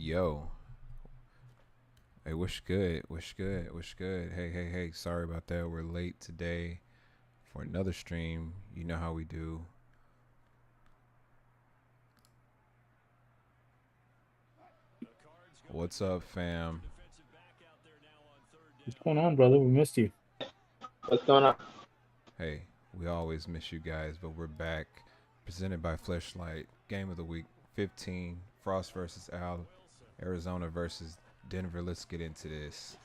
Yo. Hey, what's good? What's good? What's good? Hey. Sorry about that. We're late today for another stream. You know how we do. What's up, fam? What's going on, brother? We missed you. What's going on? Hey, we always miss you guys, but we're back. Presented by Fleshlight. Game of the week 15. Frost versus Al. Arizona versus Denver. Let's get into this.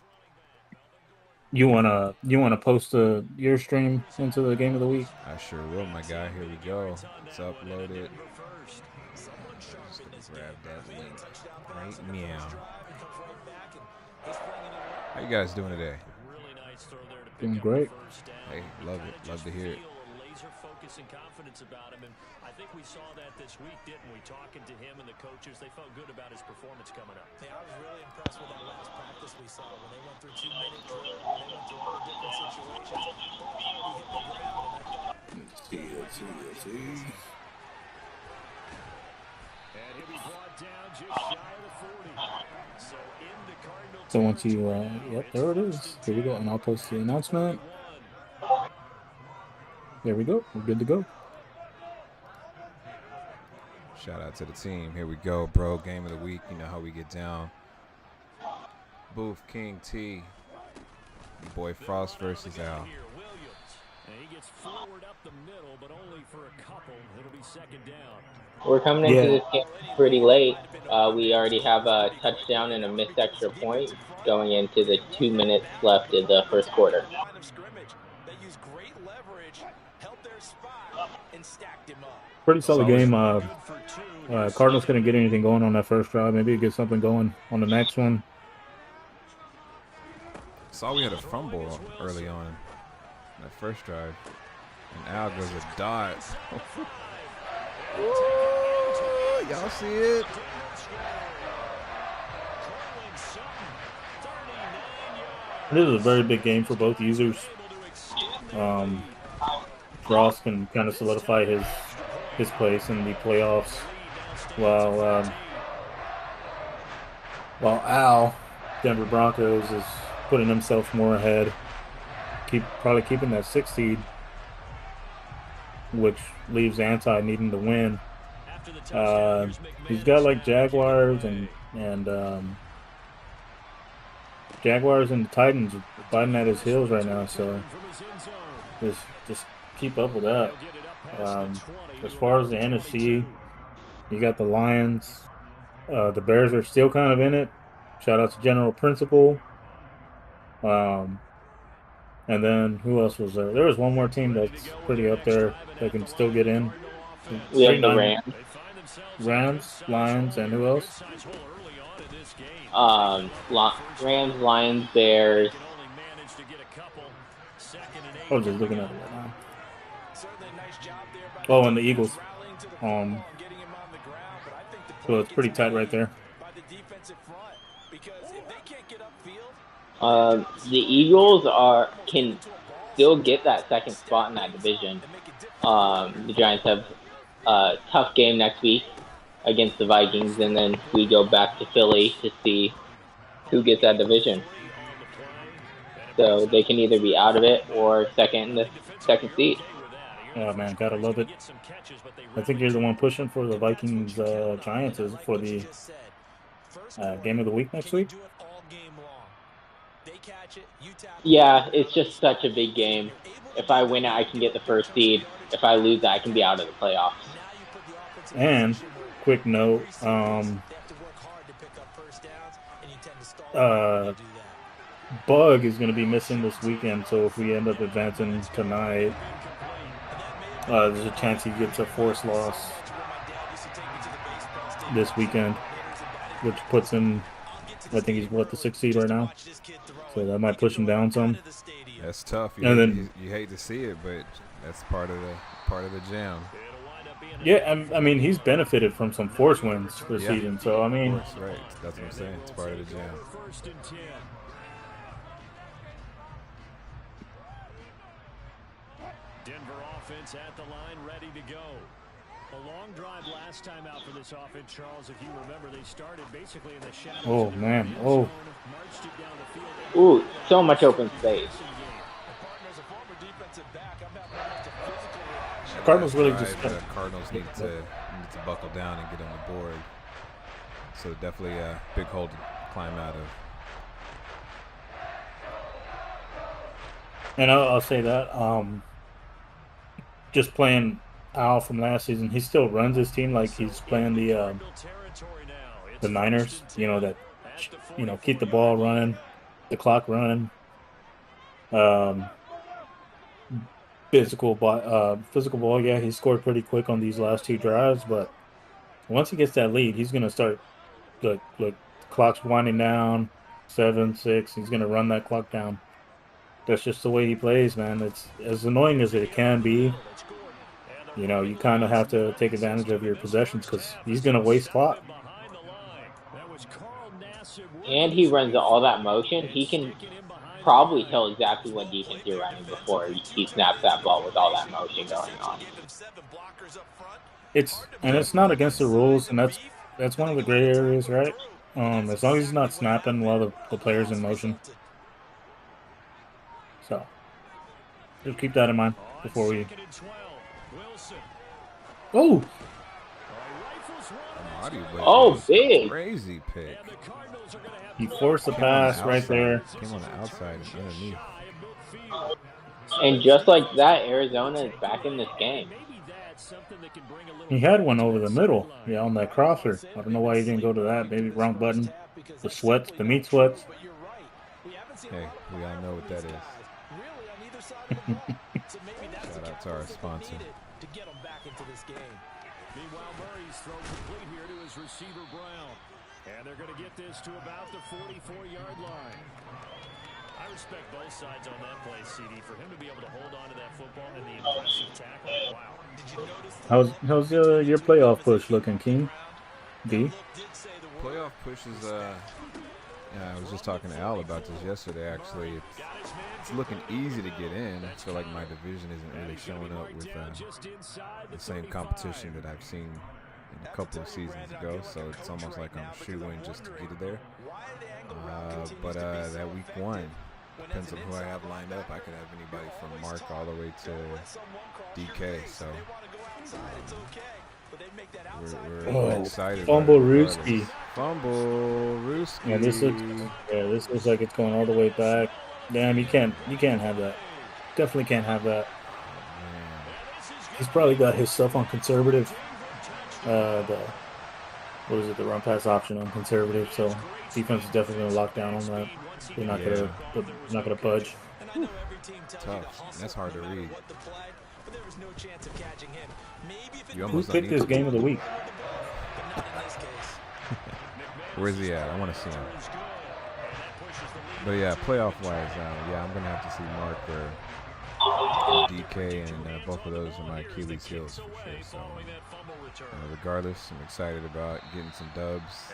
You wanna post your stream into the game of the week? I sure will, my guy. Here we go. It's uploaded. Just gonna grab that link right meow. How you guys doing today? Doing great. Hey, love it. Love to hear it. Focus and confidence about him, and I think we saw that this week, didn't we? Talking to him and the coaches, they felt good about his performance coming up. Yeah, I was really impressed with that last practice we saw when they went through 2-minute drill, when they went through all the different situations. The ball already hit the ground, and Let's see. And he'll be brought down just shy of the 40. So in the Cardinal. So once you, yep, there it is. Here we go, and I'll post the announcement. There we go. We're good to go. Shout out to the team. Here we go, bro. Game of the week. You know how we get down. Booth, King, T. Boy Frost versus Al. And he gets forward up the middle, but only for a couple. It'll be second down. We're coming into this game pretty late. We already have a touchdown and a missed extra point going into the 2 minutes left in the first quarter. Pretty solid game. Cardinals couldn't get anything going on that first drive. Maybe get something going on the next one. Saw we had a fumble early on in that first drive. And Al goes a dot. Ooh, y'all see it? This is a very big game for both users. Frost can kind of solidify his place in the playoffs, while Al, Denver Broncos, is putting himself more ahead, probably keeping that 6th seed, which leaves Anti needing to win. He's got like Jaguars and the Titans biting at his heels right now, so just keep up with that. As far as the NFC, you got the Lions. The Bears are still kind of in it. Shout out to General Principal. And then who else was there? There was one more team that's pretty up there that can still get in. We have the Rams. Rams, Lions, and who else? Rams, Lions, Bears. I was just looking at it right now. Oh, and the Eagles. So it's pretty tight right there. The Eagles can still get that second spot in that division. The Giants have a tough game next week against the Vikings, and then we go back to Philly to see who gets that division. So they can either be out of it or second in the second seed. Oh man, gotta love it. I think you're the one pushing for the Vikings Giants for the game of the week next week. Yeah, it's just such a big game. If I win it, I can get the first seed. If I lose it, I can be out of the playoffs. And quick note, Bug is going to be missing this weekend, so if we end up advancing tonight, there's a chance he gets a forced loss this weekend, which puts him, I think he's the 6th seed right now, so that might push him down some. That's tough. You hate to see it, but that's part of the jam. Yeah, I mean he's benefited from some force wins this season, so I mean, of course, right? That's what I'm saying. It's part of the jam. Denver offense at the line, ready to go. A long drive last time out for this offense, Charles. If you remember, they started basically in the shadows. Oh, man. Oh. Marched it down the field. Ooh, so much open space. Cardinals really Drive, just the Cardinals need to buckle down and get on the board. So definitely a big hole to climb out of. And I'll say that. Just playing Al from last season, he still runs his team like he's playing the Niners. You know that, keep the ball running, the clock running. Physical ball. Yeah, he scored pretty quick on these last 2 drives, but once he gets that lead, he's gonna start. Look, clock's winding down, 7, 6. He's gonna run that clock down. That's just the way he plays, man. It's as annoying as it can be. You kind of have to take advantage of your possessions because he's gonna waste clock. And he runs all that motion. He can probably tell exactly what defense you're running before he snaps that ball with all that motion going on. It's not against the rules, and that's one of the gray areas, right? As long as he's not snapping while the player's in motion. So just keep that in mind before we. Oh! Oh, big! Crazy pick. He forced the pass right there. Came on the outside and underneath. And just like that, Arizona is back in this game. He had one over the middle, on that crosser. I don't know why he didn't go to that. Maybe wrong button. The meat sweats. Hey, we all know what that is. Shout out to our sponsor. Meanwhile, Murray's throw complete here to his receiver, Brown. And they're going to get this to about the 44-yard line. I respect both sides on that play, CD. For him to be able to hold on to that football and the impressive tackle, wow. Did you notice How's your playoff push looking, King? D? Playoff push is I was just talking to Al about this yesterday. Actually, it's looking easy to get in. I feel like my division isn't really showing up with the same competition that I've seen in a couple of seasons ago. So it's almost like I'm shooing just to get it there. But that week 1 depends on who I have lined up. I could have anybody from Mark all the way to DK. So we're excited. Fumble Rooski. Fumble Rooski. Yeah, this looks like it's going all the way back. Damn, you can't have that. Definitely can't have that. He's probably got his stuff on conservative. The run pass option on conservative. So defense is definitely gonna lock down on that. They're not gonna budge. Tough. That's hard to read. Who picked this game of the week? Where's he at? I want to see him. But yeah, playoff-wise, I'm going to have to see Mark or DK, and both of those are my Achilles heels for sure. So regardless, I'm excited about getting some dubs.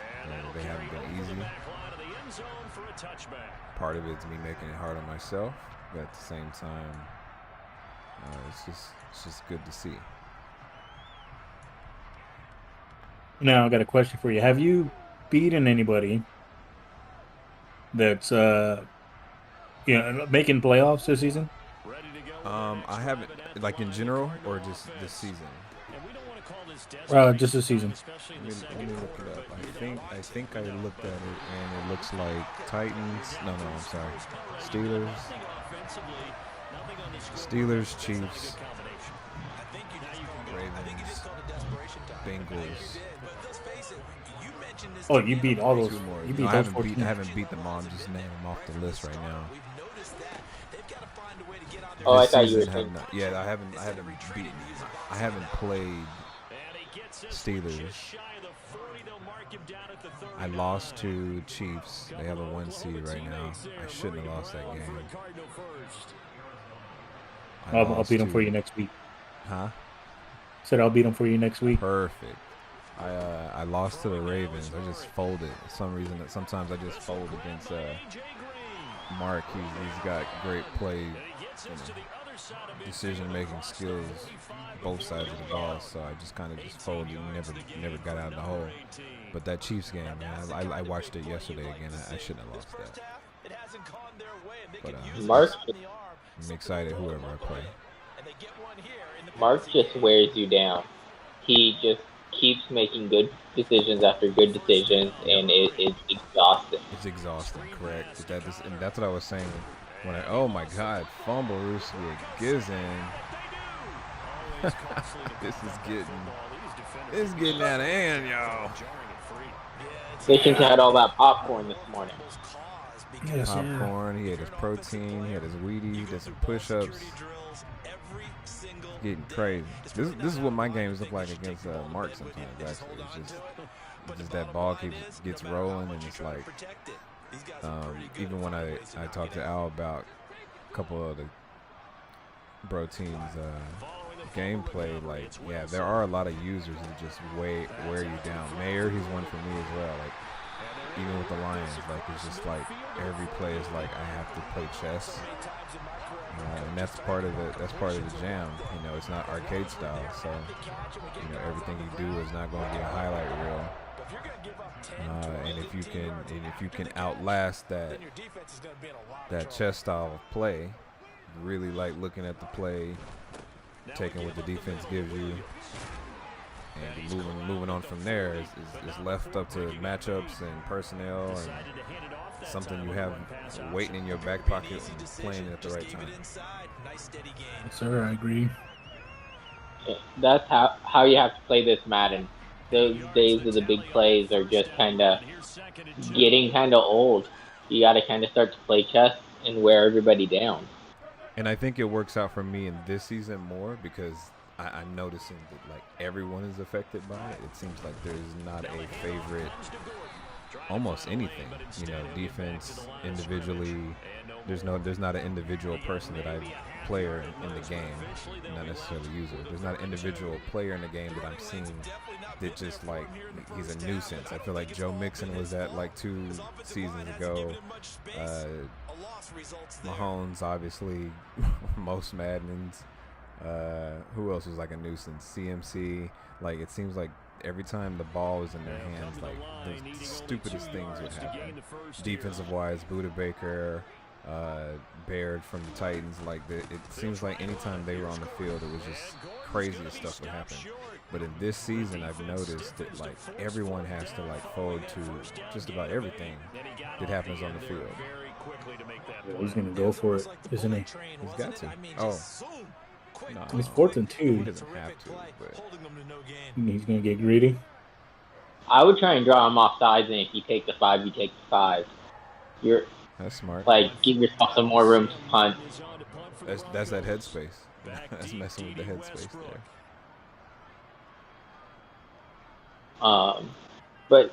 They haven't been easy. Part of it's me making it hard on myself, but at the same time, it's just good to see. Now I got a question for you. Have you beaten anybody that's making playoffs this season? I haven't, like in general, or just this season. Just this season. Let me look it up. I think I looked at it, and it looks like Titans. No, I'm sorry. Steelers, Chiefs, Ravens, Bengals. Oh, you beat all those. Two more. You beat I those haven't beat them all. I'm just naming them off the list right now. Oh, I This thought you were season saying. I haven't beaten. I haven't played Steelers. I lost to Chiefs. They have a 1 seed right now. I shouldn't have lost that game. I'll beat them for you next week. Huh? Said I'll beat them for you next week. Perfect. I lost to the Ravens. I just folded. For some reason, sometimes I just fold against Mark. He's got great play, decision-making skills, both sides of the ball. So I just kind of just folded and never got out of the hole. But that Chiefs game, man, I watched it yesterday again. I shouldn't have lost that. But Mark, I'm excited whoever I play. Mark just wears you down. He just keeps making good decisions after good decisions, and it's exhausting. It's exhausting, correct? And that's what I was saying when oh my God, fumble Ruski gives in. This is getting out of hand, y'all. Fishington had all that popcorn this morning. Yes, Popcorn, he had his protein, he had his Wheaties, he did some push-ups. Getting crazy. This is what my games look like against Mark sometimes. Actually, it's just that ball gets rolling, and it's like even when I talked to Al about a couple of the bro teams gameplay, like yeah, there are a lot of users who just wear you down. Mayer, he's one for me as well. Like even with the Lions, like it's just like every play is like I have to play chess. And that's part of the jam. You know, it's not arcade style, so you know everything you do is not going to be a highlight reel. And if you can outlast that chess style of play, really like looking at the play, taking what the defense gives you, and moving on from there is left up to matchups and personnel and something you have waiting in your back pocket and playing at the right time. Yes, sir, I agree. That's how you have to play this Madden. Those days of the big plays are just kind of getting kind of old. You got to kind of start to play chess and wear everybody down. And I think it works out for me in this season more because I'm noticing that like everyone is affected by it. It seems like there's not a favorite. Almost anything, you know, defense individually. There's not an individual person player in the game, not necessarily user. There's not an individual player in the game that I'm seeing that just like he's a nuisance. I feel like Joe Mixon was at like 2 seasons ago. Mahomes, obviously, most Maddens. Who else was like a nuisance? CMC. Like it seems like every time the ball is in their hands, like the stupidest things would happen. Defensive wise, Buda Baker, Baird from the Titans, like it seems like anytime they were on the field, it was just craziest stuff would happen. But in this season, I've noticed that like everyone has to like fold to just about everything that happens on the field. He's gonna go for it, isn't he? He's got to. Oh. No, He's 4th and 2. He doesn't have to, but he's gonna get greedy. I would try and draw him off sides, and if you take the 5, you take the 5. That's smart. Like give yourself some more room to punt. That's that headspace. That's messing with the headspace there. But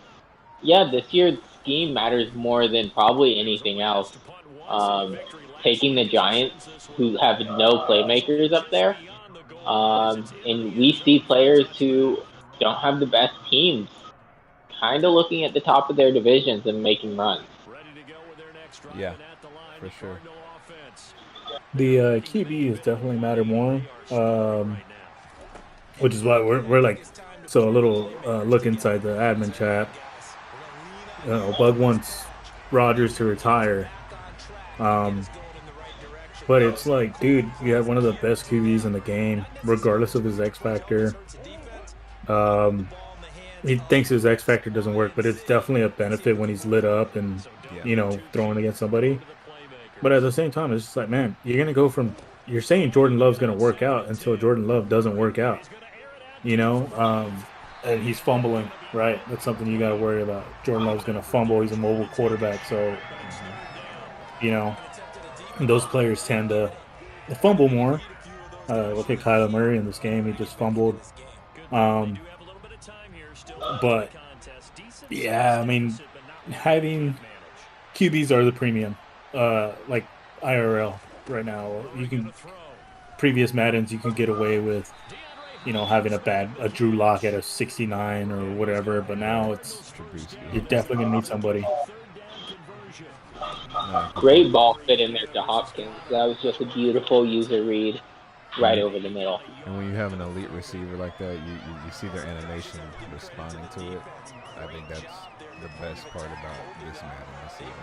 yeah, this year's scheme matters more than probably anything else. Taking the Giants, who have no playmakers up there, and we see players who don't have the best teams kind of looking at the top of their divisions and making runs. Yeah, for sure. The QBs definitely matter more, which is why we're like, so a little look inside the admin chat. Bug wants Rodgers to retire. But it's like, dude, you have one of the best QBs in the game, regardless of his X factor. He thinks his X factor doesn't work, but it's definitely a benefit when he's lit up and, you know, throwing against somebody. But at the same time, it's just like, man, you're going to go from, you're saying Jordan Love's going to work out until Jordan Love doesn't work out, you know? And he's fumbling, right? That's something you got to worry about. Jordan Love's going to fumble. He's a mobile quarterback, so, you know. Those players tend to fumble more. Look at Kyler Murray in this game. He just fumbled. But, yeah, I mean, having QBs are the premium. Like IRL right now. Previous Maddens, you can get away with, you know, having a Drew Lock at a 69 or whatever. But now you're definitely going to need somebody. No, Great ball fit in there to Hopkins. That was just a beautiful user read right over the middle. And when you have an elite receiver like that, you see their animation responding to it. I think that's the best part about this Madden this season.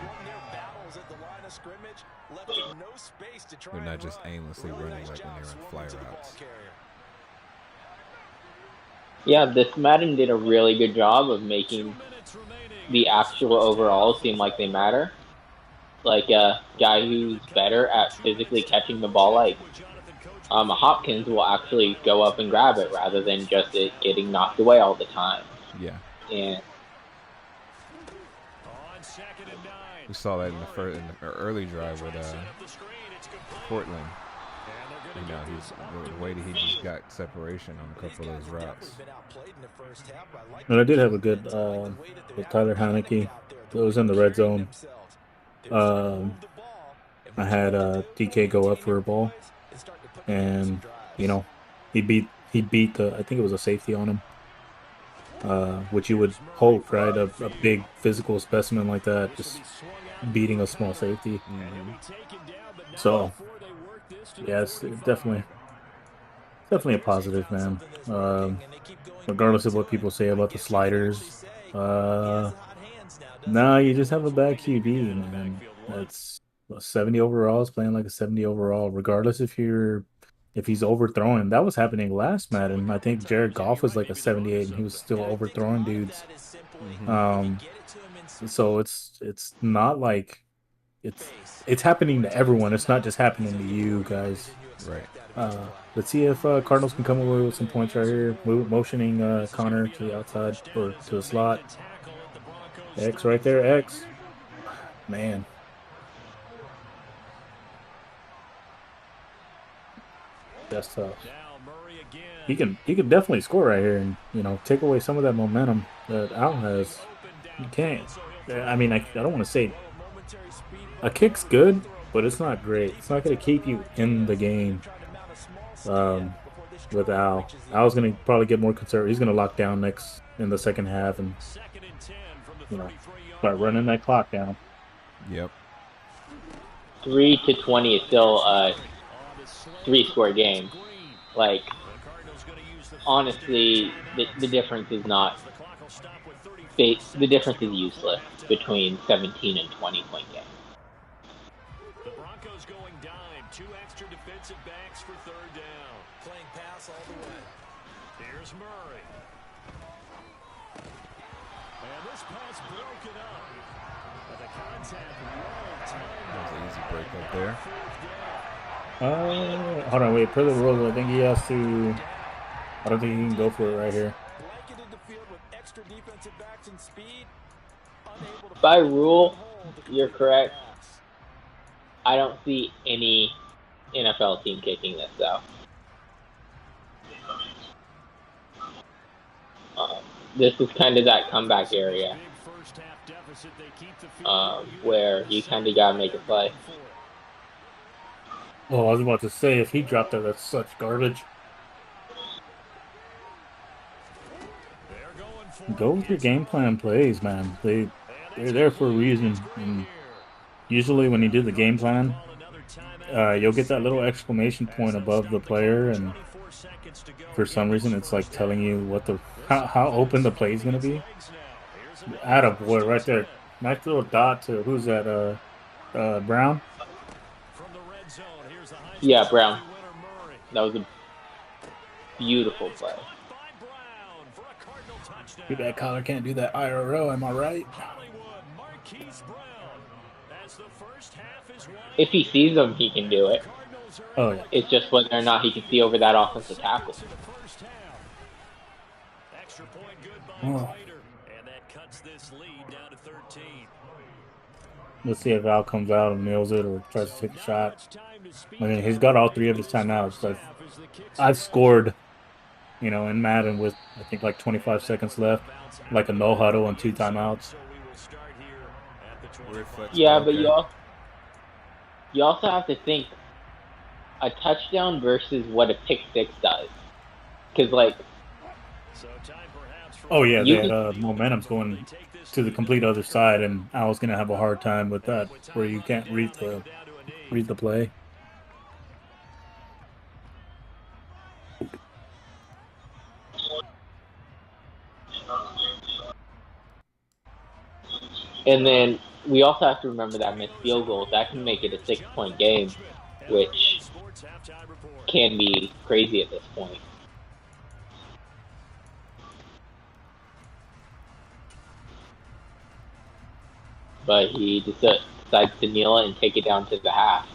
They're not just aimlessly running like when they're in fly routes. Yeah, this Madden did a really good job of making the actual overalls seem like they matter. Like a guy who's better at physically catching the ball, like Hopkins, will actually go up and grab it rather than just it getting knocked away all the time. Yeah. And we saw that in the early drive with Portland. You know, the way that he just got separation on a couple of those routes. And I did have a good with Tyler Haneke. It was in the red zone. I had DK go up for a ball, and you know, he beat the, I think it was a safety on him, which you would hope, right? A big physical specimen like that just beating a small safety. So yes, definitely a positive, man. Regardless of what people say about the sliders, nah, you just have a bad QB, man. That's 70 overalls, playing like a 70 overall, regardless if he's overthrowing. That was happening last Madden. I think Jared Goff was like a 78 and he was still overthrowing dudes. So it's not like it's happening to everyone. It's not just happening to you guys. Right. Let's see if Cardinals can come away with some points right here. Motioning Connor to the outside or to the slot. X right there, X. Man. That's tough. He can definitely score right here and, you know, take away some of that momentum that Al has. You can't. I mean, I don't want to say a kick's good, but it's not great. It's not going to keep you in the game. With Al. Al's going to probably get more conservative. He's going to lock down next in the second half and, you know, start running that clock down. Yep. 3-20 is still a 3-score game. Like, honestly, the difference is not. The difference is useless between 17 and 20-point games. The Broncos going dime. 2 extra defensive backs for third down. Playing pass all the way. Here's Murray. And this pass broken up. But the contact well timed. That was an easy break up there. Hold on, wait. Per the rules, I think he has to. I don't think he can go for it right here. By rule, you're correct. I don't see any NFL team kicking this, though. This is kind of that comeback area where you kind of got to make a play. Oh, I was about to say, if he dropped that, that's such garbage. Go with your game plan plays, man. They're there for a reason. And usually when you do the game plan, you'll get that little exclamation point above the player, and for some reason it's like telling you what how open the play is going to be. Attaboy right there. Nice little dot to, who's that, Brown? Yeah, Brown. That was a beautiful play. Too bad Kyler can't do that IRL, am I right? If he sees them, he can do it. Oh, yeah. It's just whether or not he can see over that offensive tackle. Oh. Let's see if Al comes out and nails it or tries to take a shot. I mean, he's got all 3 of his timeouts. I've scored, you know, in Madden with, I think, like 25 seconds left, like a no huddle and 2 timeouts. Yeah, but you also have to think a touchdown versus what a pick six does. Because, like, Oh yeah, You that momentum's going to the complete other side, and Al's gonna have a hard time with that, where you can't read the play. and then we also have to remember that missed field goals that can make it a 6-point game, which can be crazy at this point. But he decides to kneel it and take it down to the half.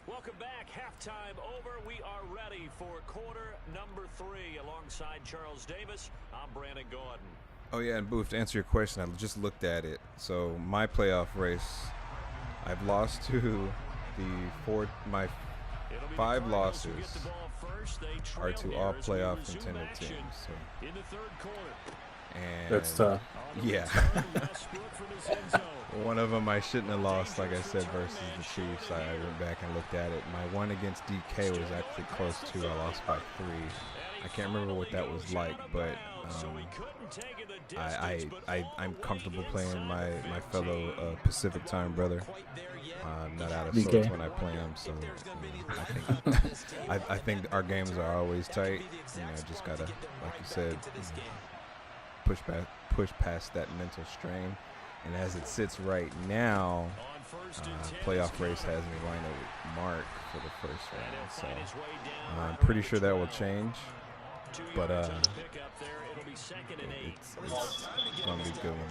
Welcome back. Halftime over. We are ready for quarter number 3. Alongside Charles Davis, I'm Brandon Gordon. Oh yeah, and Booth, to answer your question, I just looked at it. So my playoff race, I've lost to my 5 losses are to all playoff contender teams. So. And That's tough. Yeah. One of them I shouldn't have lost, like I said, versus the Chiefs. I went back and looked at it. My one against DK was actually close too. I lost by 3. I can't remember what that was like, but I'm comfortable playing my fellow Pacific time brother. I'm not out of sorts when I play him, so I think our games are always tight. I just gotta, like you said, push past that mental strain. And as it sits right now, playoff race has me lined up with Mark for the first round, so I'm pretty sure that will change. But it's gonna be good when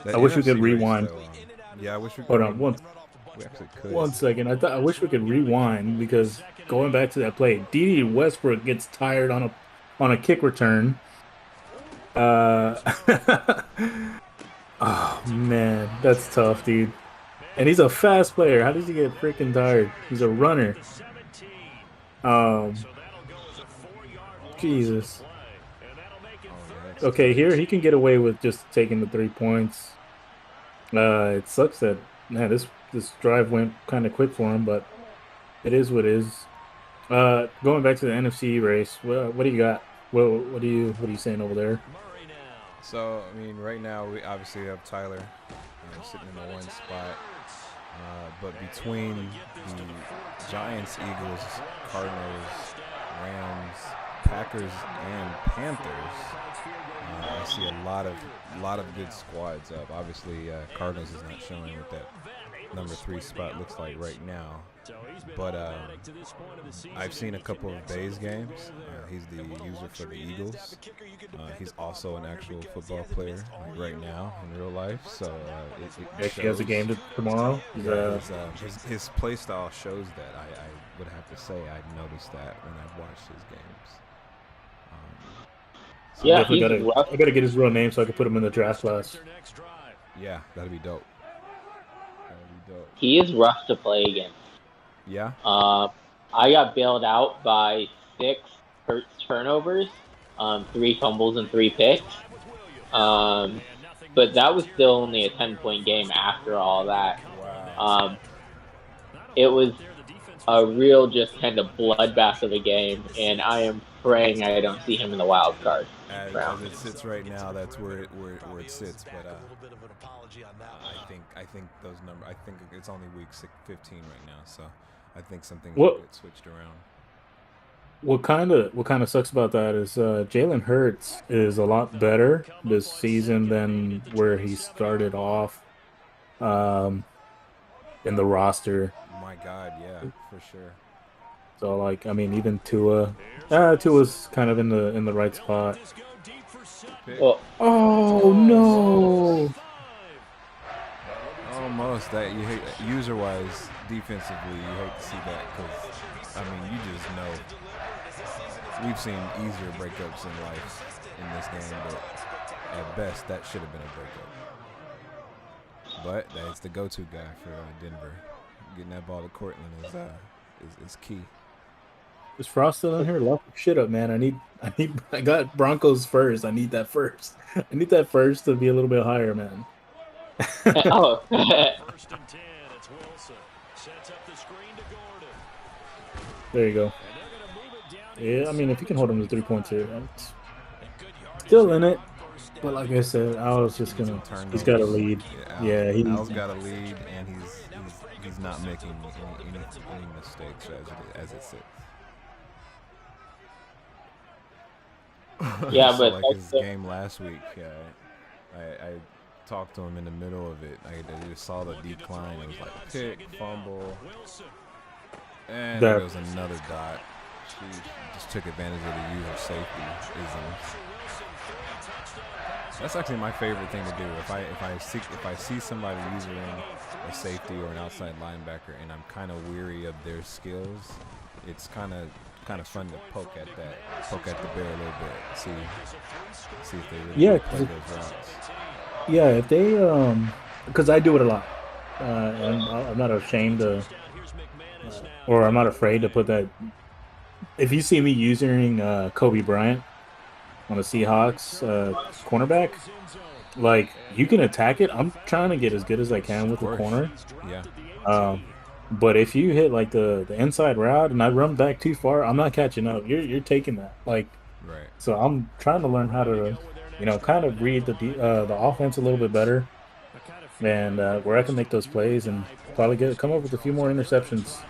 we go. I wish we could rewind. Yeah, I wish we could. Hold on, we actually could. 1 second. I wish we could rewind, because going back to that play, D.D. Westbrook gets tired on a kick return. Oh man, that's tough, dude. And he's a fast player. How does he get freaking tired? He's a runner. Jesus. Okay, here he can get away with just taking the 3 points. It sucks that, man, this drive went kind of quick for him, but it is what it is. Going back to the NFC race, what do you got? What are you saying over there? So, I mean, right now we obviously have Tyler sitting in the 1 spot. But between the Giants, Eagles, Cardinals, Rams, Packers, and Panthers, I see a lot of good squads up. Obviously, Cardinals is not showing what that number 3 spot looks like right now. But I've seen a couple of Bay's games. He's the user for the Eagles. He's also an actual football player right now in real life. So he has a game tomorrow. His play style shows that. I would have to say I noticed that when I've watched his games. So yeah, I gotta get his real name so I can put him in the draft class. Yeah, that'd be dope. He is rough to play against. Yeah. I got bailed out by 6 hurt turnovers, 3 fumbles and 3 picks. But that was still only a 10-point game after all that. Wow. It was a real just kind of bloodbath of a game, and I am praying I don't see him in the wild card round. As it sits right now, that's where it sits. But I think those numbers. I think it's only week 15 right now, so I think something will get switched around. What kind of sucks about that is Jalen Hurts is a lot better this season than where he started off in the roster. My God, yeah, for sure. So, like, I mean, even Tua's kind of in the right spot. Oh no! Almost that you hate user-wise, defensively, you hate to see that because I mean, you just know we've seen easier breakups in life in this game, but at best that should have been a breakup. But that's the go-to guy for Denver. Getting that ball to Cortland is key. Is Frost still in here? Lock shit up, man. I got Broncos first. I need that first. I need that first to be a little bit higher, man. Oh. There you go. Yeah, I mean, if you can hold him to 3 points here, it's still in it. But like I said, Al's just gonna. He's got a lead. Yeah, Al's got a lead, and he's not making any mistakes as it sits. Yeah, so but like his game last week, I talked to him in the middle of it. I just saw the decline. It was like pick, fumble, and there was another dot. She just took advantage of the user safety isms. That's actually my favorite thing to do. If I see somebody using a safety or an outside linebacker, and I'm kind of weary of their skills, it's kind of fun to poke at the bear a little bit. See if they really play those routes. Yeah, if they because I do it a lot, and I'm not ashamed to, or I'm not afraid to put that. If you see me using Kobe Bryant on the Seahawks cornerback, like you can attack it. I'm trying to get as good as I can with the corner. Yeah. But if you hit like the inside route and I run back too far, I'm not catching up. You're taking that. Like, right. So I'm trying to learn how to, kind of read the offense a little bit better, and where I can make those plays and probably come up with a few more interceptions.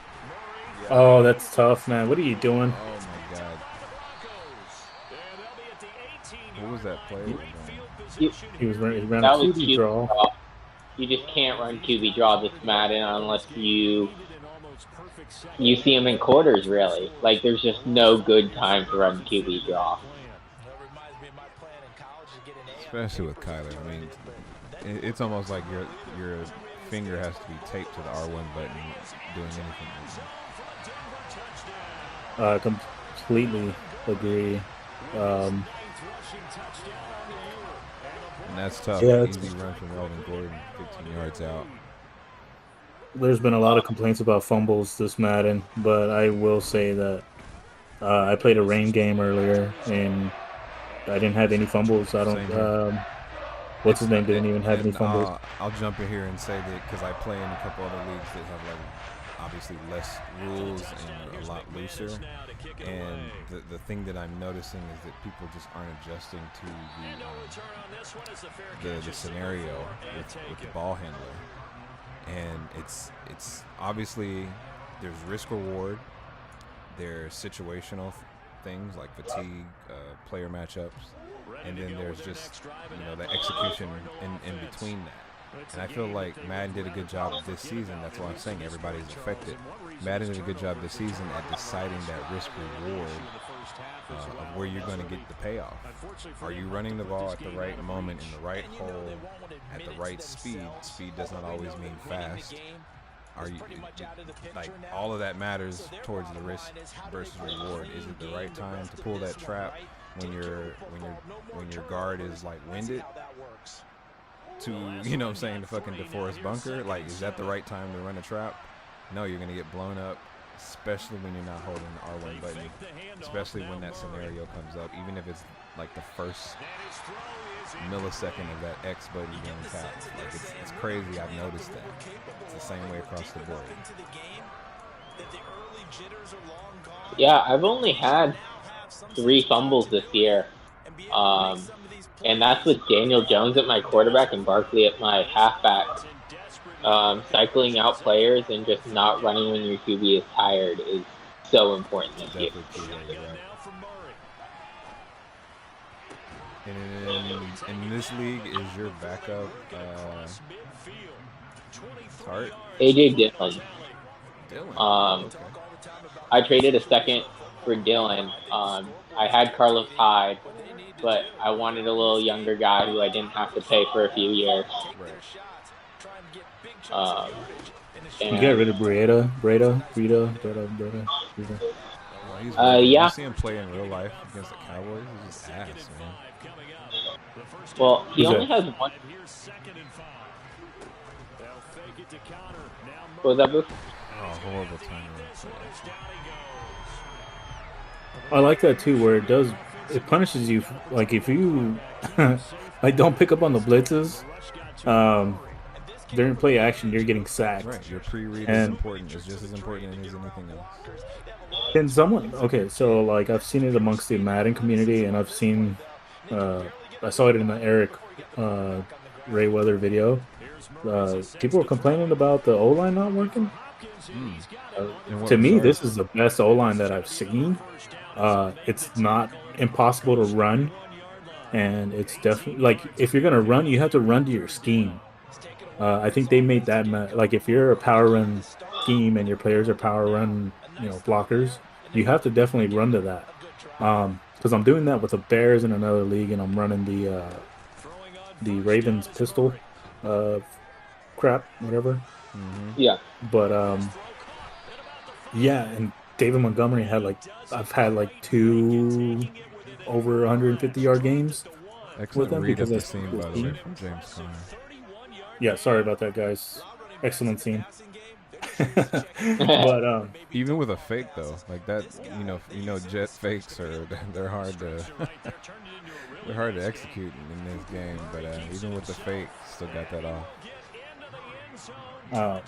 Yeah. Oh, that's tough, man. What are you doing? Oh my God. What was that play? He ran a QB draw. You just can't run QB draw this Madden unless you see him in quarters, really. Like, there's just no good time to run QB draw. Especially with Kyler. I mean, it's almost like your finger has to be taped to the R1 button doing anything. Completely agree. And that's tough. Yeah, easy run from Melvin Gordon, 15 yards out. There's been a lot of complaints about fumbles this Madden, but I will say that I played a rain game earlier, and I didn't have any fumbles. I don't. What's his name? Didn't even have any fumbles. I'll jump in here and say that because I play in a couple other leagues that have like obviously less rules and a lot looser. And the thing that I'm noticing is that people just aren't adjusting to the scenario with the ball handler. And it's obviously there's risk reward, there's situational things like fatigue, player matchups, and then there's just the execution in between that. And I feel like Madden did a good job this season. That's why I'm saying everybody's affected. Madden did a good job this season at deciding that risk reward of where you're going to get the payoff. Are you running the ball at the right moment in the right hole at the right speed? Speed does not always mean fast. Are you like all of that matters towards the risk versus reward? Is it the right time to pull that trap when your guard is like winded? To to fucking DeForest bunker, like, is that the right time to run a trap? No, you're gonna get blown up, especially when you're not holding the R1 button, especially when that scenario comes up, even if it's like the first millisecond of that X button being tapped. Like, it's crazy. I've noticed that. It's the same way across the board. Yeah, I've only had 3 fumbles this year. And that's with Daniel Jones at my quarterback and Barkley at my halfback. Cycling out players and just not running when your QB is tired is so important this year. And in this league, is your backup Tart? AJ Dillon. Okay. I traded a second for Dillon. I had Carlos Hyde, but I wanted a little younger guy who I didn't have to pay for a few years. You get rid of Breda. Yeah. You see him play in real life against the Cowboys? He's just ass, man. Well, he only has one. What was that, Booth? Oh, horrible timing. I like that too, where it punishes you. Like if you like don't pick up on the blitzes, during play action, you're getting sacked. Right, your pre-read is And important. It's just as important as anything else. can someone? Okay, so like I've seen it amongst the Madden community, and I've seen, I saw it in the Eric Rayweather video. People were complaining about the O line not working. In what To me, regard? this is the best O line that I've seen. It's not impossible to run, and it's definitely like if you're gonna run, you have to run to your scheme. I think they made that like if you're a power run scheme and your players are power run, blockers, you have to definitely run to that. Because I'm doing that with the Bears in another league, and I'm running the Ravens pistol, uh, crap, whatever. Yeah. But yeah, and David Montgomery I've had like two over 150-yard games with Excellent him read of because I the see scene, his by the way, team. from James Conner. Yeah, sorry about that, guys. Excellent scene. But Even with a fake though, like that, jet fakes are they're hard to they're hard to execute in this game. But even with the fake, still got that off. uh,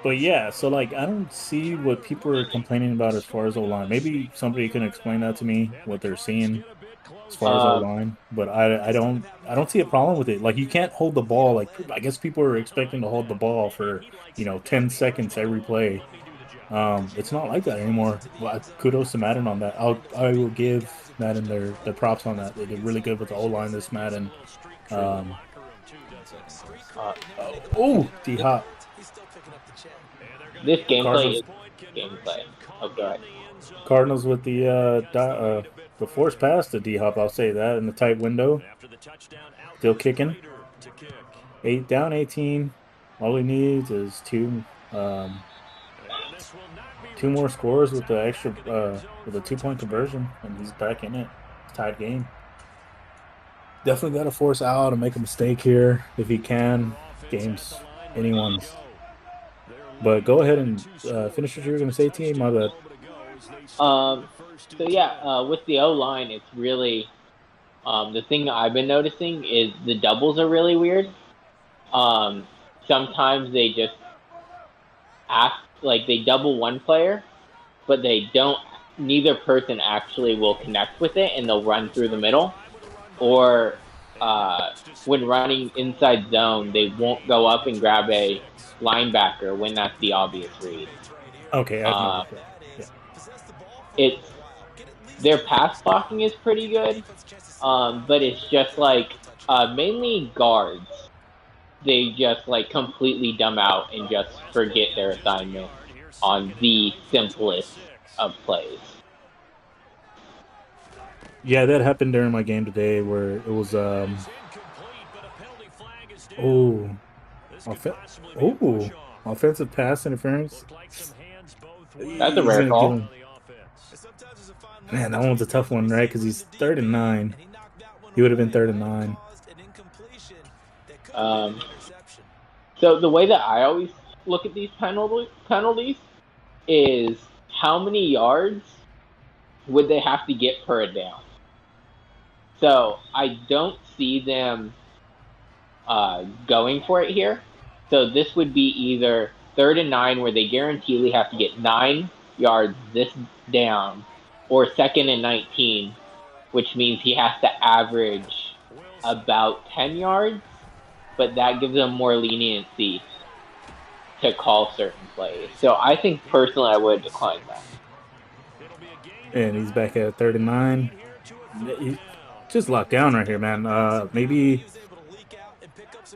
but yeah, so like I don't see what people are complaining about as far as O line. Maybe somebody can explain that to me what they're seeing as far as O Um, line. But I don't see a problem with it. Like you can't hold the ball. Like I guess people are expecting to hold the ball for 10 seconds every play. It's not like that anymore. Well, kudos to Madden on that. I will give Madden their props on that. They did really good with the O line this Madden. Um, D Hop this gameplay Cardinals is gameplay. Oh, God. Cardinals with the forced pass to D Hop. I'll say that in the tight window. Still kicking. 8 down, 18. All he needs is two more scores with the extra with a 2-point conversion, and he's back in it. Tied game. Definitely got to force Al to make a mistake here if he can. Game's anyone's. But go ahead and finish what you were going to say, team. My bad. So yeah, with the O line, it's really the thing I've been noticing is the doubles are really weird. Sometimes they just act like they double one player, but they don't. Neither person actually will connect with it, and they'll run through the middle. Or when running inside zone, they won't go up and grab a linebacker when that's the obvious read. Okay, I've Uh, noticed that. Yeah. it's their pass blocking is pretty good, but it's just like mainly guards. They just like completely dumb out and just forget their assignment on the simplest of plays. Yeah, that happened during my game today where it was offensive pass interference. That's a He's rare gonna call. get him. Man, that one was a tough one, right? Because he's 3rd and 9. He would have been 3rd and 9. So the way that I always look at these penalties is how many yards would they have to get per down. So I don't see them going for it here. So this would be either 3rd and 9 where they guaranteedly have to get 9 yards this down, or 2nd and 19, which means he has to average about 10 yards, but that gives them more leniency to call certain plays. So I think personally I would decline that. And he's back at 3rd and 9. He's just locked down right here, man. Maybe,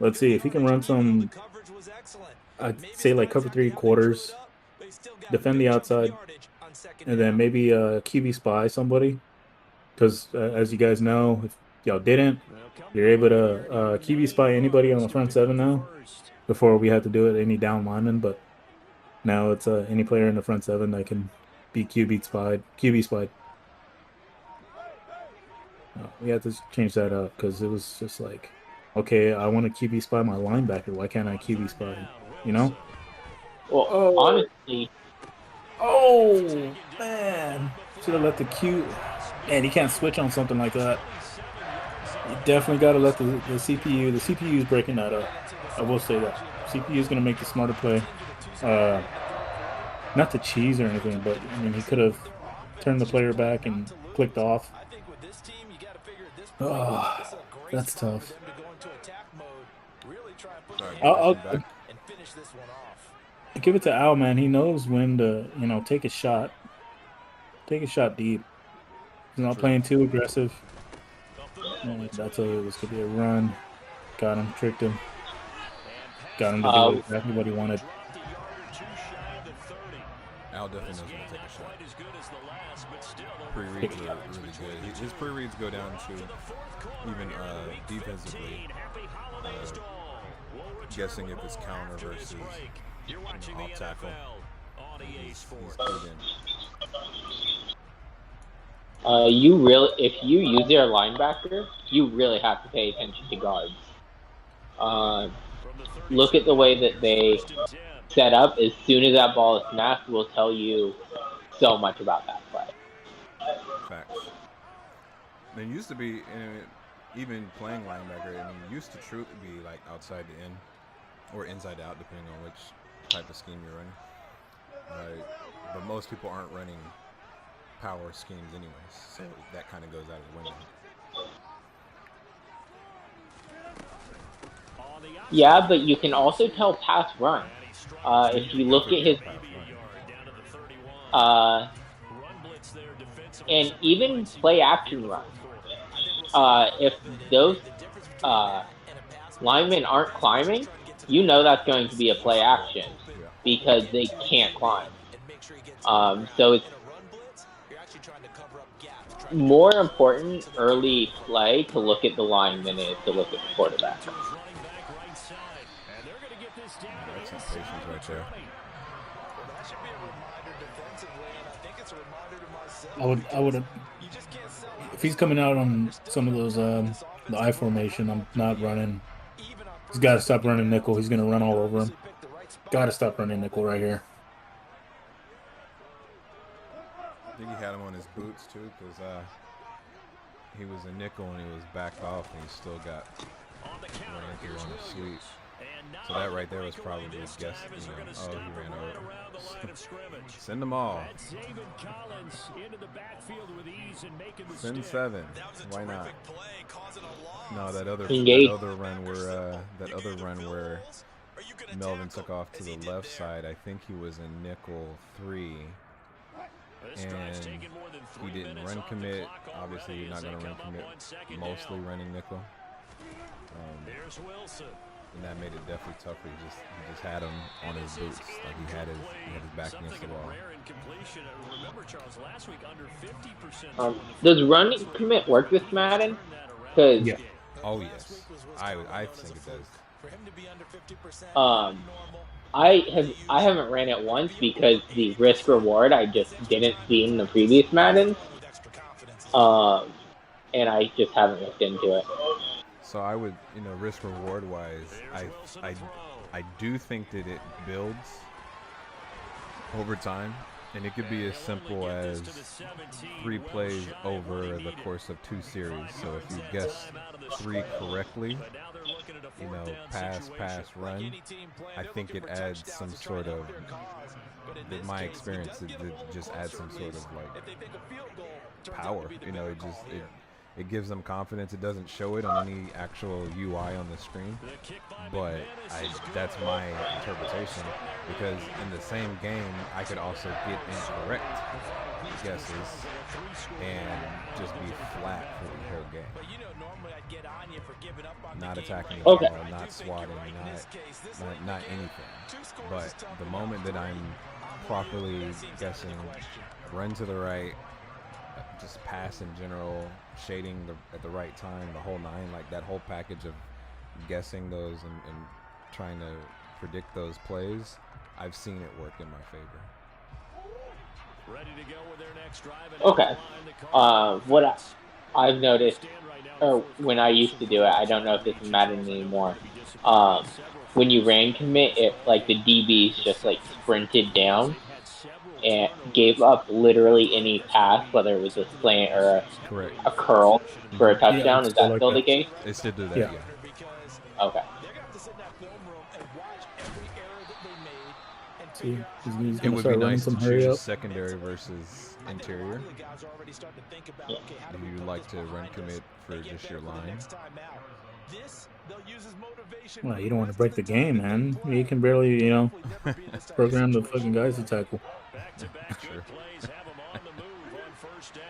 let's see, if he can run some, I'd say like cover 3 quarters, defend the outside, and then maybe QB spy somebody. Because as you guys know, if y'all didn't, you're able to QB spy anybody on the front 7 now. Before we had to do it any down lineman, but now it's any player in the front 7 that can be QB spied. We had to change that up because it was just like, okay, I want to QB spy my linebacker. Why can't I QB spy him? You know? Well, honestly, oh man, should have let the Q. Man, you can't switch on something like that. You definitely got to let the CPU. The CPU is breaking that up. I will say that. CPU is going to make the smarter play. Not to cheese or anything, but I mean, he could have turned the player back and clicked off. Oh, that's tough. Sorry, I'll back. give it to Al, man. He knows when to, take a shot. Take a shot deep. He's not playing too aggressive. And that's it was going to be a run. Got him, tricked him. Got him to do exactly what he wanted. Al definitely knows when to take a shot. Pre-reads are really good. His pre-reads go down to even defensively, guessing if it's counter versus off tackle. He's good in. If you use your linebacker, you really have to pay attention to guards. Look at the way that they set up. As soon as that ball is snapped, will tell you so much about that play. Facts. There used to be, even playing linebacker, used to truly be like outside the in or inside out, depending on which type of scheme you're running. But most people aren't running power schemes anyways, so that kind of goes out of the window. Yeah, but you can also tell pass run. If you look at his, and even play action run. If those linemen aren't climbing, you know that's going to be a play action because they can't climb. So it's more important early play to look at the line than it is to look at the quarterback. That's some patience right there. I would if he's coming out on some of those the I formation, I'm not running. He's got to stop running nickel. He's going to run all over him. Got to stop running nickel right here. I think he had him on his boots too, because he was a nickel and he was backed off, and he still got running through on his sweep. So that right there was probably a guess. He ran over. Send them all. Send 7. Why not? No, that other run where Melvin took off to the left side. I think he was in nickel 3. And he didn't run commit. Obviously, you're not going to run commit. Mostly running nickel. And that made it definitely tougher. He just had him on his boots, like he had his back against the wall. Does run commit work with Madden? Cause yeah. Oh yes, I think it does. I haven't ran it once because the risk reward I just didn't see in the previous Madden. And I just haven't looked into it. So I would, risk reward wise, I do think that it builds over time, and it could be as simple as 3 plays over the course of 2 series. So if you guess 3 correctly, pass, run, I think it adds some sort of, in my experience, it just adds some sort of like power. It gives them confidence. It doesn't show it on any actual UI on the screen, but that's my interpretation, because in the same game, I could also get incorrect guesses and just be flat for the whole game. Not attacking the ball, not swatting, not anything. But the moment that I'm properly guessing, run to the right, just pass in general, shading at the right time, the whole 9, like that whole package of guessing those and trying to predict those plays, I've seen it work in my favor. Okay. What I've noticed, or when I used to do it, I don't know if this is Madden anymore. When you ran commit, it like the DBs just like sprinted down and gave up literally any pass, whether it was a slant or a curl for a touchdown. Is that still the case? It still do that, yeah. Okay. See, he's It gonna would be start running nice to some hurry choose up. secondary versus interior. Yeah. Do you like to run commit for just your line? Well, you don't want to break the game, man. You can barely, program the fucking guys to tackle. Back-to-back True. good plays have him on the move on first down.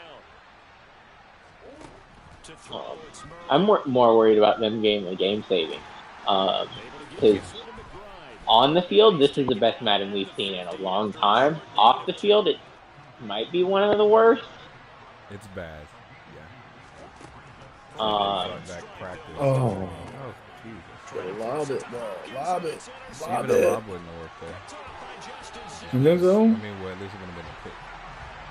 To throw, it's Murray. I'm more worried about them getting the game saving. Able to Because get it to McBride. on the field, this is the best Madden we've seen in a long time. Off the field, it might be one of the worst. It's bad. Yeah. Um, Back practice. Oh. Jesus. Lob it, bro. Lob it. Even a lob wouldn't have worked there. You think so? I mean, well, at least it would have been a pick.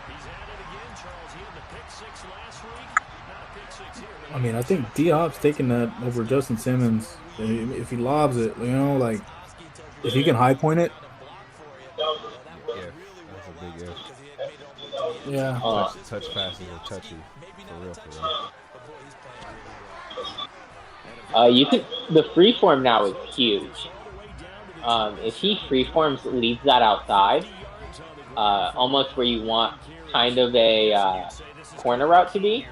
He's at it again, Charles. He had the pick six last week. Not a pick six here. I mean, I think D-Hop's taking that over Justin Simmons. If he lobs it, like, if he can high point it. If. That's a big if. Yeah. Touch passes are touchy. For real, for real. The freeform now is huge. If he freeforms, leaves that outside, almost where you want kind of a corner route to be,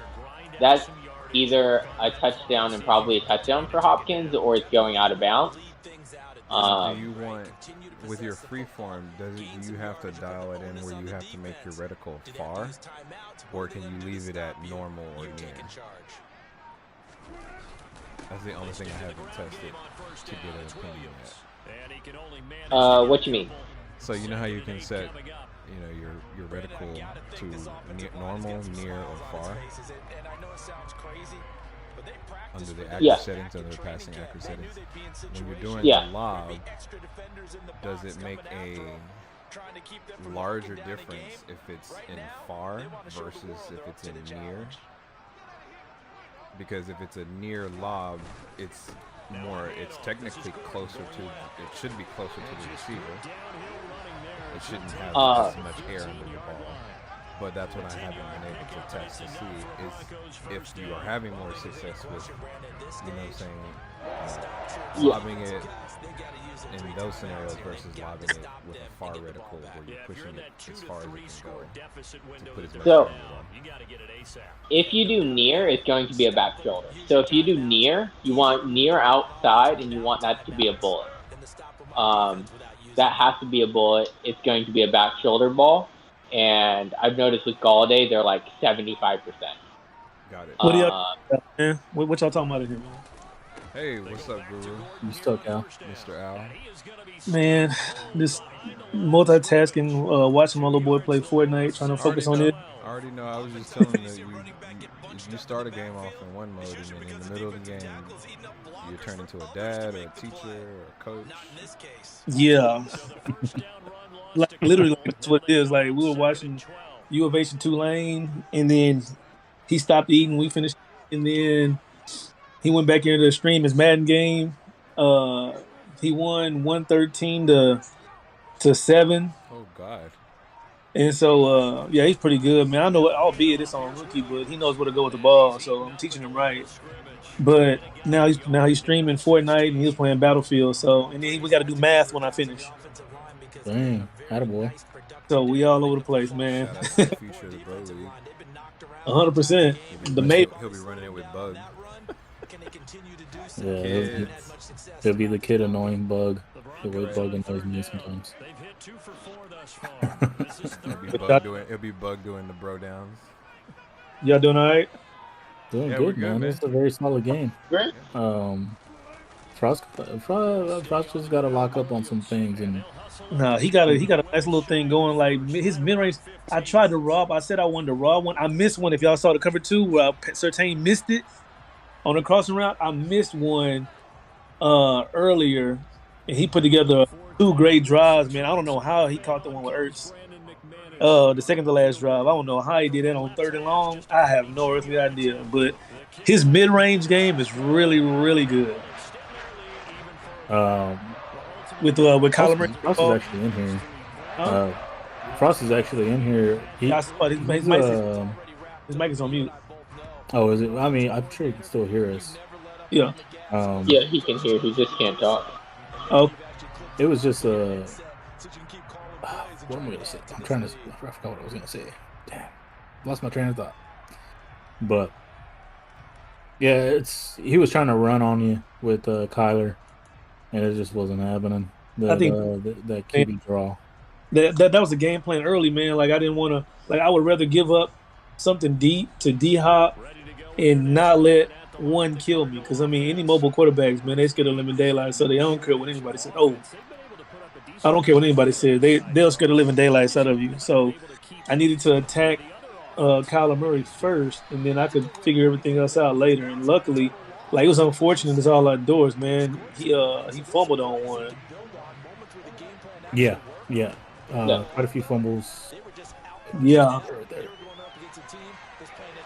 that's either a touchdown and probably a touchdown for Hopkins, or it's going out of bounds. Do you want, with your freeform, do you have to dial it in where you have to make your reticle far, or can you leave it at normal or near? That's the only thing I haven't tested to get an opinion at. What you mean? So you know how you can set, your reticle to normal, near, or far under the accuracy settings, under the passing accuracy settings. When you're doing the lob, does it make a larger difference if it's in far versus if it's in near? Because if it's a near lob, it's technically closer to, it should be closer to the receiver. It shouldn't have as much air under the ball. But that's what I haven't been able to test to see, is if you are having more success with, lobbing it in those scenarios versus lobbing it with a far reticle where you're pushing it as far as it can go to put as much air on the ball. If you do near, it's going to be a back shoulder. So if you do near, you want near outside, and you want that to be a bullet. That has to be a bullet. It's going to be a back shoulder ball. And I've noticed with Galladay, they're like 75%. Got it. What do y'all, man? What y'all talking about in here, man? Hey, what's up, Guru? You stuck out. Mr. Al. Man, this multitasking, watching my little boy play Fortnite, trying to focus on it. I already know. I was just telling him that you start a game off in one mode, and then in the middle of the game, you turn into a dad or a teacher or a coach. Yeah. Like, literally, that's what it is. Like, we were watching U of H and Tulane, and then he stopped eating. We finished, and then he went back into the stream his Madden game. He won 113 to 7. Oh God. And so, yeah, he's pretty good, man. I know, albeit it's on rookie, but he knows where to go with the ball. So I'm teaching him right. But now he's streaming Fortnite and he's playing Battlefield. So, and then we got to do math when I finish. Dang, attaboy. So we all over the place, man. Shout out to the future of the Bro League. 100%. He'll be running it with Bug. Yeah, he'll be the kid annoying Bug. The way Bug annoys me sometimes. It'll be Bug doing the bro downs. Y'all doing all right? Doing Yeah, good, we're good, man. man. It's a very solid game. Great. Frost just got to lock up on some things, and Nah, he got a nice little thing going. Like his mid range, I tried to rob. I said I wanted to rob one. I missed one. If y'all saw the cover 2, where Surtain missed it on the crossing route, I missed one earlier, and he put together 2 great drives. Man, I don't know how he caught the one with Ertz. The second to last drive, I don't know how he did that on 3rd and long. I have no earthly idea, but his mid range game is really, really good. With Kyler Murray. Frost is actually in here. Frost is actually in here. His mic is on mute. Oh, is it? I mean, I'm sure he can still hear us. Yeah. Yeah, he can hear. He just can't talk. Oh, It was just what am I gonna say? I forgot what I was gonna say. Damn, lost my train of thought. But yeah, he was trying to run on you with Kyler, and it just wasn't happening. I think That QB draw. that was the game plan early, man. Like I didn't want to. Like I would rather give up something deep to D Hop and not let one kill me. Because I mean, any mobile quarterbacks, man, they scared of living daylight, so they don't care what anybody said. Oh, I don't care what anybody said. They'll scare the living daylights out of you. So I needed to attack Kyler Murray first, and then I could figure everything else out later. And luckily, like it was unfortunate, it's all outdoors, man. He fumbled on one. Yeah. Yeah. Quite a few fumbles. Yeah.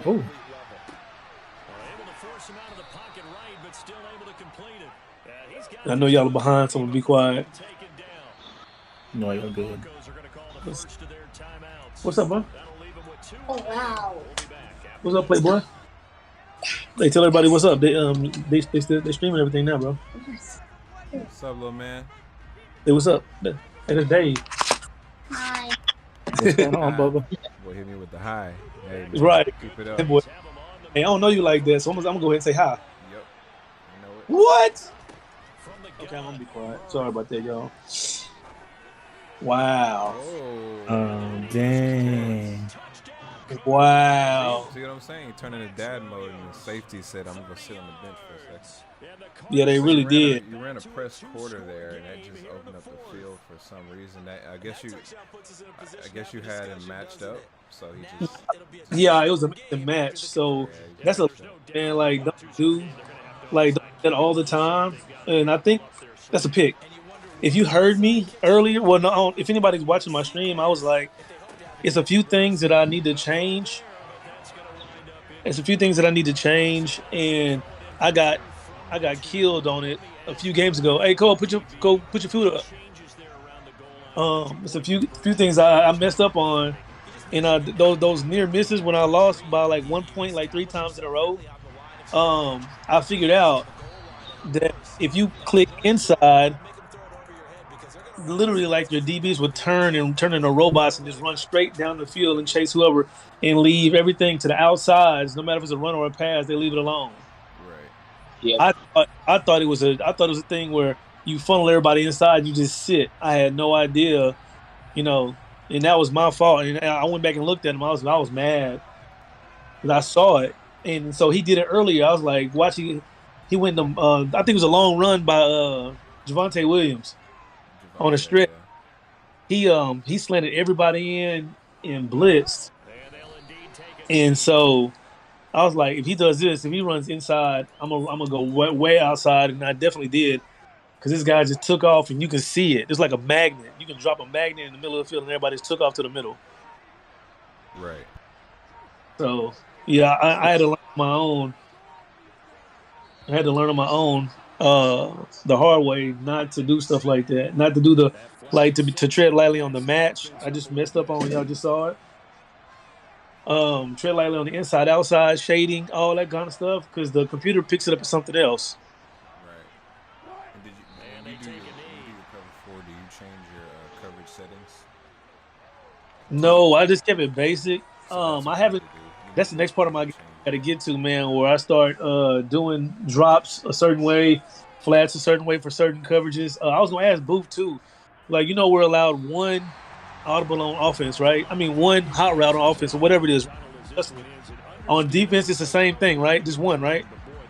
Oh. I know y'all are behind, so I'm gonna be quiet. No, you're good. What's up, bro? Oh wow. What's up, Playboy? Hey, tell everybody what's up. They streaming everything now, bro. What's up, little man? Hey, what's up? Hey, it's Dave. Hi. What's going on, Bubba? Boy, hit me with the high. Hey, That's right. Keep it up. Hey, boy. Hey, I don't know you like that, so I'm gonna go ahead and say hi. Yep. I know it. What? Okay, I'm gonna be quiet. Sorry about that, y'all. Wow. Oh. Dang. Wow. See what I'm saying? He turned into dad mode, and the safety said, "I'm gonna sit on the bench for a second." Yeah, they really did. You ran a press quarter there, and that just opened up the field for some reason. I guess you had him matched up, so he just. Yeah, it was a match. So that's a man. Like don't do that all the time. And I think that's a pick. If you heard me earlier, well, no, if anybody's watching my stream, I was like, it's a few things that I need to change. It's a few things that I need to change, and I got killed on it a few games ago. Hey, Cole, put your foot up. It's a few things I messed up on, and those near misses when I lost by like 1 point like 3 times in a row. I figured out that if you click inside, literally like your DBs would turn into robots and just run straight down the field and chase whoever and leave everything to the outsides. No matter if it's a run or a pass, they leave it alone. Right. Yeah. I thought it was a thing where you funnel everybody inside and you just sit. I had no idea, and that was my fault. And I went back and looked at him. I was mad because I saw it, and so he did it earlier. I was like, watching. He went to I think it was a long run by Javonte Williams on a strip. Yeah. He slanted everybody in and blitzed, and so I was like, if he does this, if he runs inside, I'm gonna go way outside, and I definitely did, because this guy just took off, and you can see it. It's like a magnet. You can drop a magnet in the middle of the field, and everybody just took off to the middle. Right. So yeah, I had to learn on my own. I had to learn on my own the hard way not to do stuff like that, not to do to tread lightly on the match. I just messed up on, y'all just saw it. Tread lightly on the inside, outside, shading, all that kind of stuff, because the computer picks it up as something else. Right. And when you do your cover 4, do you change your coverage settings? No, I just kept it basic. So I haven't. That's the next part of my game I got to get to, man, where I start doing drops a certain way, flats a certain way for certain coverages. I was gonna ask Booth too, like we're allowed one audible on offense, right? I mean, one hot route on offense or whatever it is. On defense, it's the same thing, right? Just one, right?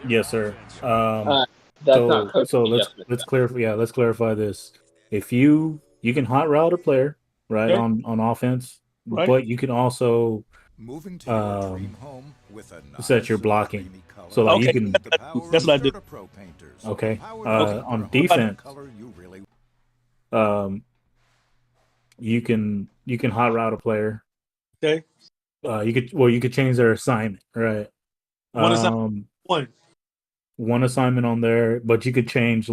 Yes, sir. That's not coach so adjustment. let's clarify. Yeah, let's clarify this. If you can hot route a player, right, Okay. on offense, Right. but you can also Moving to your dream home with a set your nice blocking. creamy color. So like Okay. you can That's what I do. Pro painters. Okay. Powered Okay. On defense, color you really you can hot route a player. Okay. You could change their assignment, right? One assignment. One assignment on there, but you could change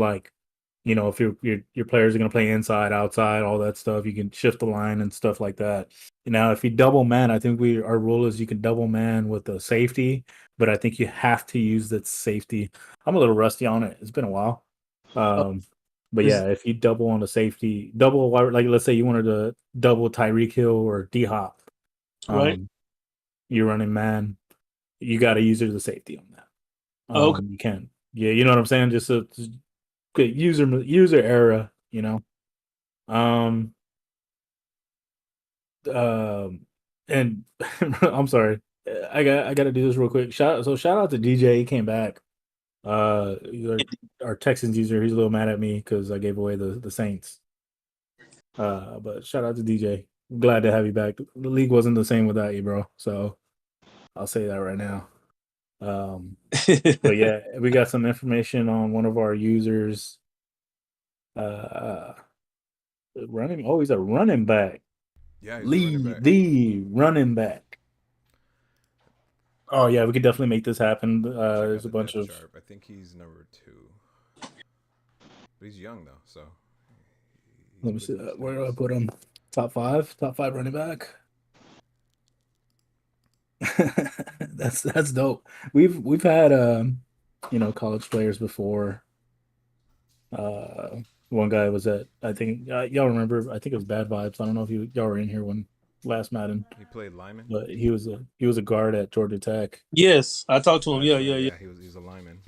if your players are going to play inside, outside, all that stuff. You can shift the line and stuff like that. Now, if you double man, I think our rule is you can double man with a safety, but I think you have to use that safety. I'm a little rusty on it. It's been a while. But Is yeah, if you double on the safety, like let's say you wanted to double Tyreek Hill or D Hop, right? you're running man, you got to use the safety on that. Okay. You can, yeah, you know what I'm saying. Just a good user error, you know. Um, and I'm sorry, I got to do this real quick. Shout out to DJ. He came back. Our Texans user, he's a little mad at me because I gave away the Saints. But shout out to DJ. Glad to have you back. The league wasn't the same without you, bro. So I'll say that right now. But yeah, we got some information on one of our users. Running. Oh, he's a running back. Yeah, he's a running back. The running back. Oh yeah, we could definitely make this happen. Check out There's a the bunch depth of. chart. I think he's number 2, but he's young though, so he's Let me see putting up that. Where do I stats. put him? Top five running back. That's dope. We've had college players before. One guy was at, I think y'all remember, I think it was Bad Vibes. I don't know if y'all were in here when last Madden, He played lineman. but he was a guard at Georgia Tech. Yes, I talked to him. That's Yeah, right. yeah, yeah, Yeah, he was a lineman.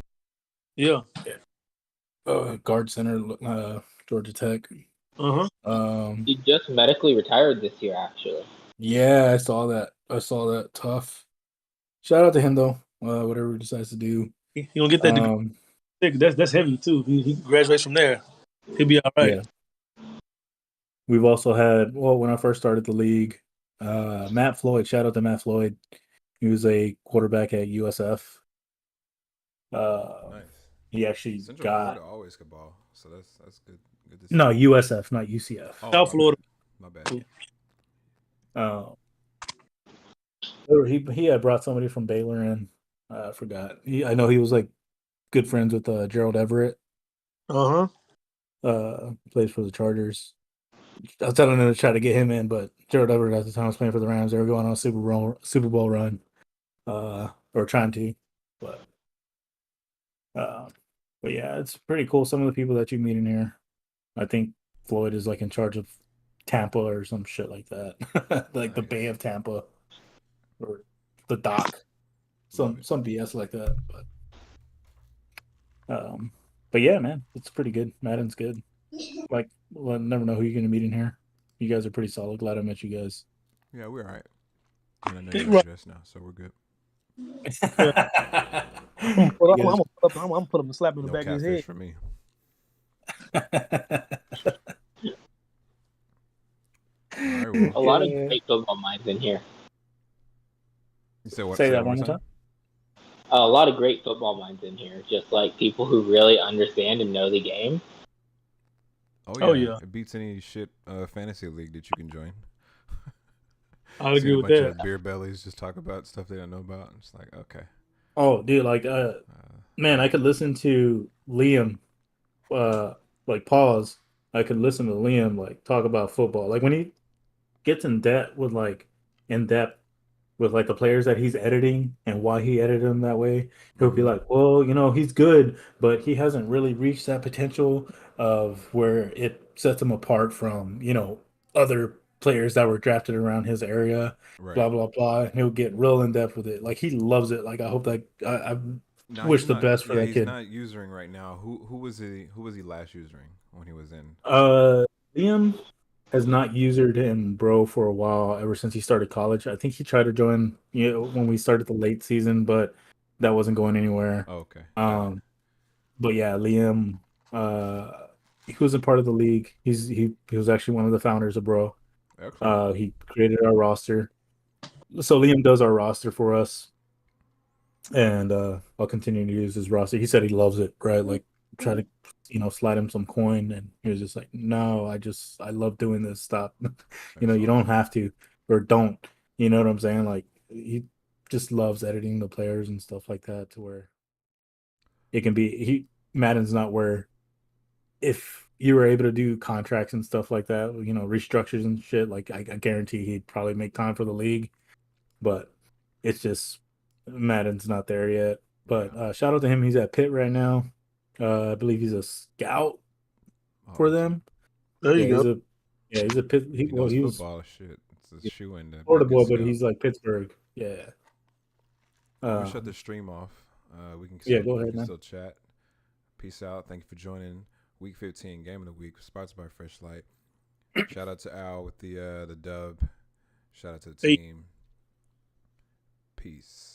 yeah. Guard center, Georgia Tech. Uh huh. He just medically retired this year, actually. Yeah, I saw that. Tough. Shout out to him though. Whatever he decides to do. He gonna get that degree. That's heavy too. He graduates from there. He'll be all right. Yeah. We've also had, well, when I first started the league, Matt Floyd. Shout out to Matt Floyd. He was a quarterback at USF. Nice. He actually Central got Florida always could ball, so that's good. Good to see. no USF, not UCF. Oh, South Florida. My bad. He had brought somebody from Baylor in. I forgot. I know he was like good friends with Gerald Everett. Uh Plays for the Chargers. I was telling them to try to get him in, but Gerald Everett at the time was playing for the Rams. They were going on a Super Bowl run, or trying to, but yeah, it's pretty cool. Some of the people that you meet in here, I think Floyd is like in charge of Tampa or some shit like that, like the Nice. Bay of Tampa or the dock, Love some it. BS like that. But yeah, man, it's pretty good. Madden's good. Like, well, I never know who you're gonna meet in here. You guys are pretty solid. Glad I met you guys. Yeah, we're all right. And I know huh. your address now, so we're good. I'm gonna put him and slap him in the No back of his catfish head. for me. All right, A well, lot of great football minds in here. you said what? Say that one one more time. A lot of great football minds in here. Just like people who really understand and know the game. Oh yeah. It beats any shit fantasy league that you can join. I'll agree Seen a with bunch that. of beer bellies just talk about stuff they don't know about. And it's like, okay. Oh, dude, like, man, I could listen to Liam, like pause. I could listen to Liam like talk about football. Like when he gets in depth with like the players that he's editing and why he edited them that way, he'll be like, well, he's good, but he hasn't really reached that potential of where it sets him apart from, other players that were drafted around his area, Right. blah, blah, blah. And he'll get real in depth with it. Like he loves it. Like I hope that I No, wish he's the not. best for Yeah, that he's kid. not usering right now. Who was he? Who was he last usering when he was in? Liam has not usered him, bro, for a while, ever since he started college. I think he tried to join, when we started the late season, but that wasn't going anywhere. Oh, okay. Got it. But yeah, Liam, he was a part of the league. He was actually one of the founders of Bro. Excellent. He created our roster. So Liam does our roster for us, and I'll continue to use his roster. He said he loves it, right? Like try to slide him some coin, and he was just like, no, I love doing this. Stop. You don't have to, or don't. You know what I'm saying? Like he just loves editing the players and stuff like that, to where it can be Madden's not where, if you were able to do contracts and stuff like that, restructures and shit, like I guarantee he'd probably make time for the league. But it's just Madden's not there yet. But shout out to him. He's at Pitt right now. I believe he's a scout. for them. There you go. He's a Pitt. He knows He was football shit. It's a shoe in to Florida make a boy, but scout. he's like Pittsburgh. Yeah. I'm gonna shut the stream off. We can Yeah, still, go we ahead, can man. still chat. Peace out. Thank you for joining Week 15 Game of the Week, sponsored by Fresh Light. Shout out to Al with the dub. Shout out to the team. Peace.